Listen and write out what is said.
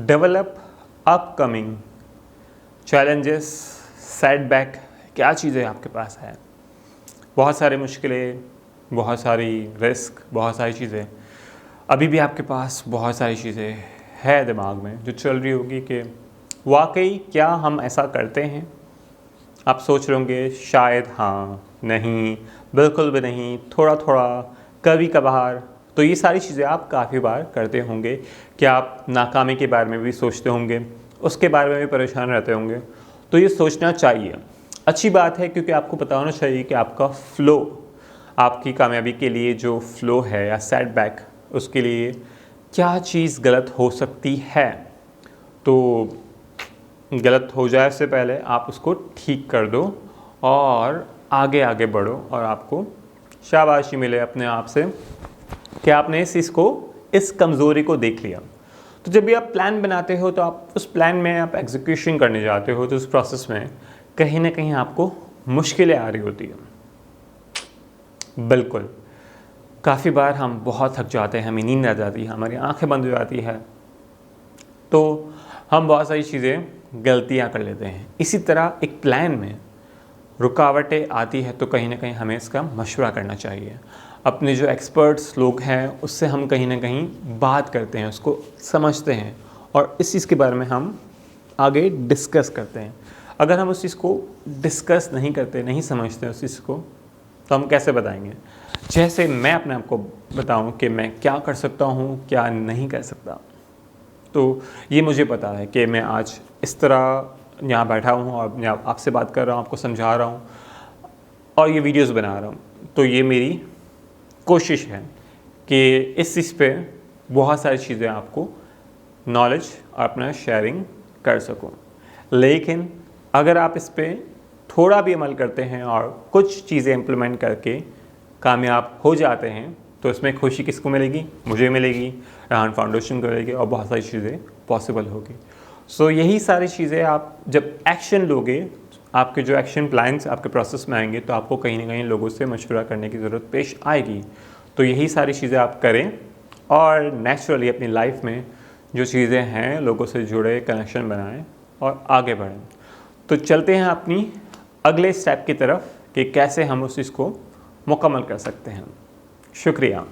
Develop upcoming challenges, setback, क्या चीज़ें आपके पास है। बहुत सारी मुश्किलें, बहुत सारी रिस्क, बहुत सारी चीज़ें, अभी भी आपके पास बहुत सारी चीज़ें है दिमाग में जो चल रही होगी कि वाकई क्या हम ऐसा करते हैं। आप सोच रहे होंगे शायद हाँ, नहीं, बिल्कुल भी नहीं, थोड़ा थोड़ा, कभी कभार। तो ये सारी चीज़ें आप काफ़ी बार करते होंगे। क्या आप नाकामी के बारे में भी सोचते होंगे, उसके बारे में भी परेशान रहते होंगे। तो ये सोचना चाहिए, अच्छी बात है, क्योंकि आपको पता होना चाहिए कि आपका फ़्लो, आपकी कामयाबी के लिए जो फ़्लो है या सेटबैक, उसके लिए क्या चीज़ गलत हो सकती है। तो गलत हो जाए से पहले आप उसको ठीक कर दो और आगे आगे बढ़ो और आपको शाबाशी मिले अपने आप से कि आपने इस चीज़ को, इस कमज़ोरी को देख लिया। तो जब भी आप प्लान बनाते हो तो आप उस प्लान में आप एग्जीक्यूशन करने जाते हो, तो उस प्रोसेस में कहीं ना कहीं आपको मुश्किलें आ रही होती हैं। बिल्कुल, काफ़ी बार हम बहुत थक जाते हैं, हमें नींद आ जाती है, हमारी आंखें बंद हो जाती है, तो हम बहुत सारी चीज़ें गलतियां कर लेते हैं। इसी तरह एक प्लान में रुकावटें आती है तो कहीं ना कहीं हमें इसका मशवरा करना चाहिए। अपने जो एक्सपर्ट्स लोग हैं उससे हम कहीं ना कहीं बात करते हैं, उसको समझते हैं और इस चीज़ के बारे में हम आगे डिस्कस करते हैं। अगर हम उस चीज़ को डिस्कस नहीं करते, नहीं समझते उस चीज़ को, तो हम कैसे बताएंगे। जैसे मैं अपने आप को बताऊं कि मैं क्या कर सकता हूं, क्या नहीं कर सकता। तो ये मुझे पता है कि मैं आज इस तरह यहाँ बैठा हूँ और मैं आपसे बात कर रहा हूँ, आपको समझा रहा हूँ और ये वीडियोस बना रहा हूँ। तो ये मेरी कोशिश है कि इस चीज़ पे बहुत सारी चीज़ें आपको नॉलेज और अपना शेयरिंग कर सकूँ। लेकिन अगर आप इस पे थोड़ा भी अमल करते हैं और कुछ चीज़ें इम्प्लीमेंट करके कामयाब हो जाते हैं, तो इसमें खुशी किसको मिलेगी? मुझे मिलेगी, रेहान फाउंडेशन को मिलेगी और बहुत सारी चीज़ें पॉसिबल होगी। सो यही सारी चीज़ें आप जब एक्शन लोगे, आपके जो एक्शन प्लान्स आपके प्रोसेस में आएंगे, तो आपको कहीं ना कहीं लोगों से मशवरा करने की ज़रूरत पेश आएगी। तो यही सारी चीज़ें आप करें और नेचुरली अपनी लाइफ में जो चीज़ें हैं, लोगों से जुड़े, कनेक्शन बनाएं और आगे बढ़ें। तो चलते हैं अपनी अगले स्टेप की तरफ कि कैसे हम उस चीज़ को मुकम्मल कर सकते हैं। शुक्रिया।